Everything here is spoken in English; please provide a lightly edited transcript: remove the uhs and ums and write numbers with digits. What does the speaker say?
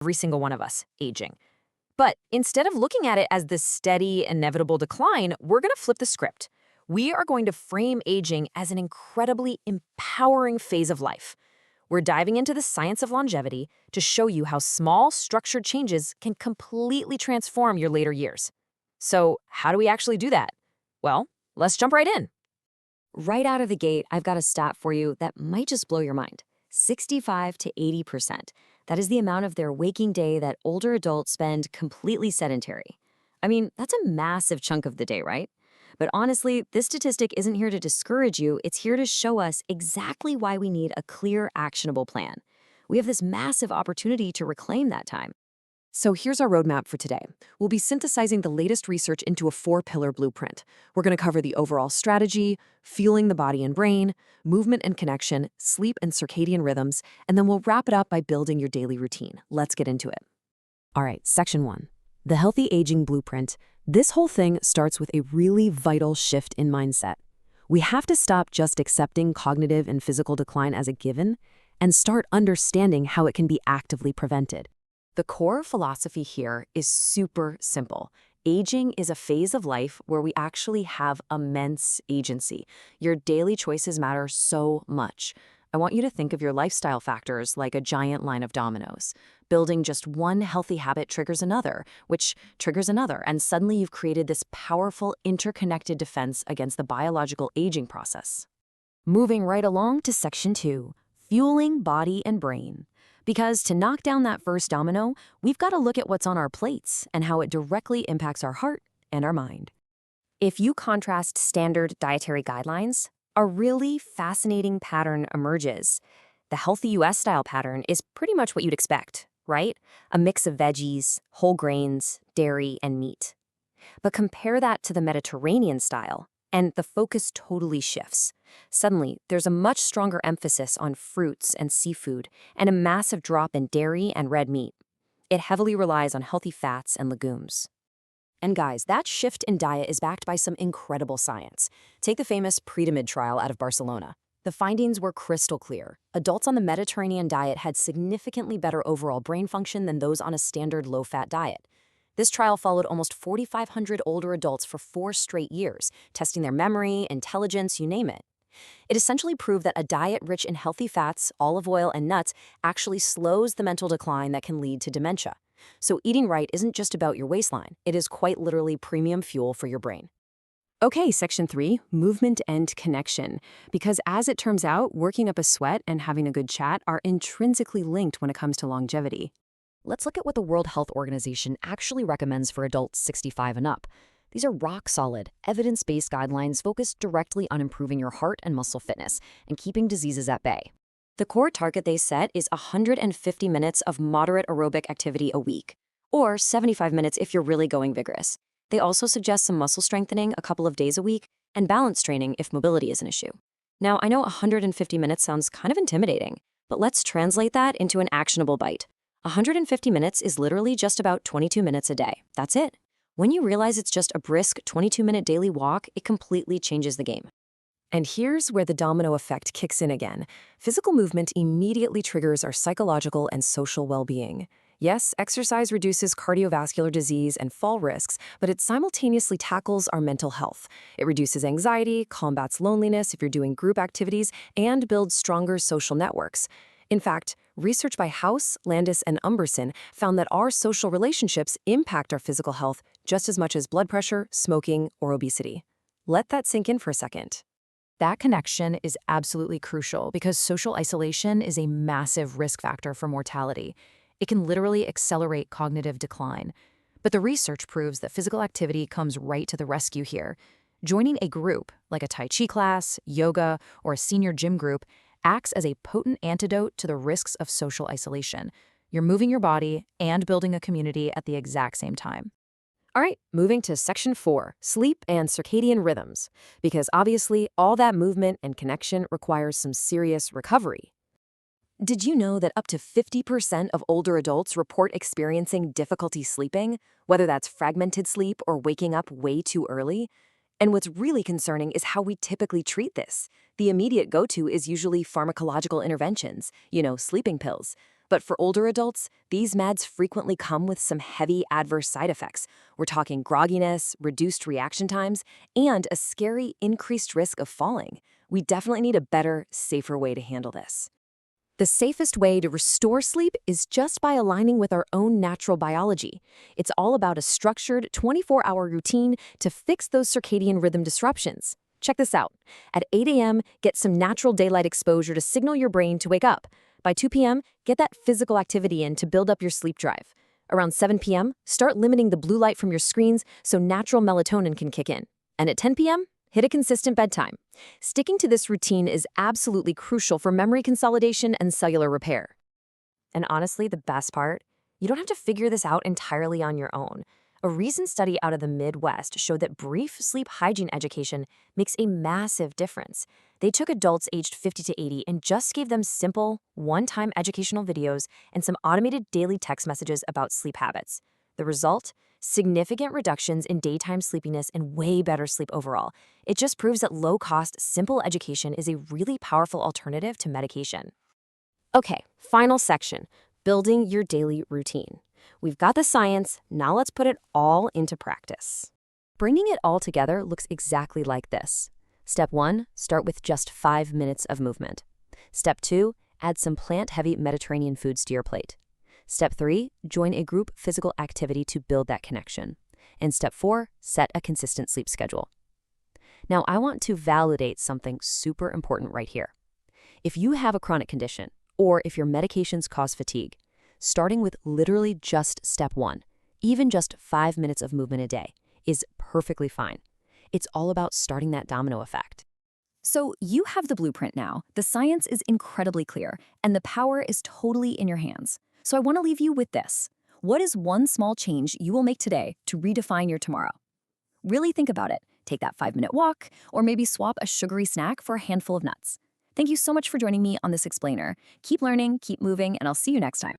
every single one of us aging. But instead of looking at it as this steady, inevitable decline, we're going to flip the script. We are going to frame aging as an incredibly empowering phase of life. We're diving into the science of longevity to show you how small, structured changes can completely transform your later years. So, how do we actually do that? Well, let's jump right in. Right out of the gate, I've got a stat for you that might just blow your mind. 65 to 80%. That is the amount of their waking day that older adults spend completely sedentary. I mean, that's a massive chunk of the day, right? But honestly, this statistic isn't here to discourage you. It's here to show us exactly why we need a clear, actionable plan. We have this massive opportunity to reclaim that time. So here's our roadmap for today. We'll be synthesizing the latest research into a 4-pillar blueprint. We're going to cover the overall strategy, fueling the body and brain, movement and connection, sleep and circadian rhythms, and then we'll wrap it up by building your daily routine. Let's get into it. All right, section 1. The healthy aging blueprint. This whole thing starts with a really vital shift in mindset. We have to stop just accepting cognitive and physical decline as a given and start understanding how it can be actively prevented. The core philosophy here is super simple. Aging is a phase of life where we actually have immense agency. Your daily choices matter so much. I want you to think of your lifestyle factors like a giant line of dominoes. Building just one healthy habit triggers another, which triggers another, and suddenly you've created this powerful, interconnected defense against the biological aging process. Moving right along to section 2, fueling body and brain. Because to knock down that first domino, we've got to look at what's on our plates and how it directly impacts our heart and our mind. If you contrast standard dietary guidelines, a really fascinating pattern emerges. The healthy US style pattern is pretty much what you'd expect, right? A mix of veggies, whole grains, dairy, and meat. But compare that to the Mediterranean style, and the focus totally shifts. Suddenly, there's a much stronger emphasis on fruits and seafood, and a massive drop in dairy and red meat. It heavily relies on healthy fats and legumes. And guys, that shift in diet is backed by some incredible science. Take the famous Pretimid trial out of Barcelona. The findings were crystal clear. Adults on the Mediterranean diet had significantly better overall brain function than those on a standard low-fat diet. This trial followed almost 4,500 older adults for 4 straight years, testing their memory, intelligence, you name it. It essentially proved that a diet rich in healthy fats, olive oil, and nuts actually slows the mental decline that can lead to dementia. So eating right isn't just about your waistline. It is quite literally premium fuel for your brain. Okay, section 3, movement and connection. Because as it turns out, working up a sweat and having a good chat are intrinsically linked when it comes to longevity. Let's look at what the World Health Organization actually recommends for adults 65 and up. These are rock-solid, evidence-based guidelines focused directly on improving your heart and muscle fitness and keeping diseases at bay. The core target they set is 150 minutes of moderate aerobic activity a week, or 75 minutes if you're really going vigorous. They also suggest some muscle strengthening a couple of days a week and balance training if mobility is an issue. Now, I know 150 minutes sounds kind of intimidating, but let's translate that into an actionable bite. 150 minutes is literally just about 22 minutes a day. That's it. When you realize it's just a brisk 22-minute daily walk, it completely changes the game. And here's where the domino effect kicks in again. Physical movement immediately triggers our psychological and social well-being. Yes, exercise reduces cardiovascular disease and fall risks, but it simultaneously tackles our mental health. It reduces anxiety, combats loneliness if you're doing group activities, and builds stronger social networks. In fact, research by House, Landis, and Umberson found that our social relationships impact our physical health just as much as blood pressure, smoking, or obesity. Let that sink in for a second. That connection is absolutely crucial because social isolation is a massive risk factor for mortality. It can literally accelerate cognitive decline. But the research proves that physical activity comes right to the rescue here. Joining a group, like a Tai Chi class, yoga, or a senior gym group, acts as a potent antidote to the risks of social isolation. You're moving your body and building a community at the exact same time. All right, moving to section 4, sleep and circadian rhythms. Because obviously, all that movement and connection requires some serious recovery. Did you know that up to 50% of older adults report experiencing difficulty sleeping, whether that's fragmented sleep or waking up way too early? And what's really concerning is how we typically treat this. The immediate go-to is usually pharmacological interventions, sleeping pills. But for older adults, these meds frequently come with some heavy adverse side effects. We're talking grogginess, reduced reaction times, and a scary increased risk of falling. We definitely need a better, safer way to handle this. The safest way to restore sleep is just by aligning with our own natural biology. It's all about a structured 24-hour routine to fix those circadian rhythm disruptions. Check this out. At 8 a.m., get some natural daylight exposure to signal your brain to wake up. By 2 p.m., get that physical activity in to build up your sleep drive. Around 7 p.m., start limiting the blue light from your screens so natural melatonin can kick in. And at 10 p.m., hit a consistent bedtime. Sticking to this routine is absolutely crucial for memory consolidation and cellular repair. And honestly, the best part? You don't have to figure this out entirely on your own. A recent study out of the Midwest showed that brief sleep hygiene education makes a massive difference. They took adults aged 50 to 80 and just gave them simple, one-time educational videos and some automated daily text messages about sleep habits. The result? Significant reductions in daytime sleepiness and way better sleep overall. It just proves that low-cost, simple education is a really powerful alternative to medication. Okay, final section, building your daily routine. We've got the science, now let's put it all into practice. Bringing it all together looks exactly like this. Step 1, start with just 5 minutes of movement. Step 2, add some plant-heavy Mediterranean foods to your plate. Step 3, join a group physical activity to build that connection. And step 4, set a consistent sleep schedule. Now, I want to validate something super important right here. If you have a chronic condition, or if your medications cause fatigue, starting with literally just step 1, even just 5 minutes of movement a day, is perfectly fine. It's all about starting that domino effect. So you have the blueprint now. The science is incredibly clear, and the power is totally in your hands. So I want to leave you with this. What is one small change you will make today to redefine your tomorrow? Really think about it. Take that 5-minute walk, or maybe swap a sugary snack for a handful of nuts. Thank you so much for joining me on this explainer. Keep learning, keep moving, and I'll see you next time.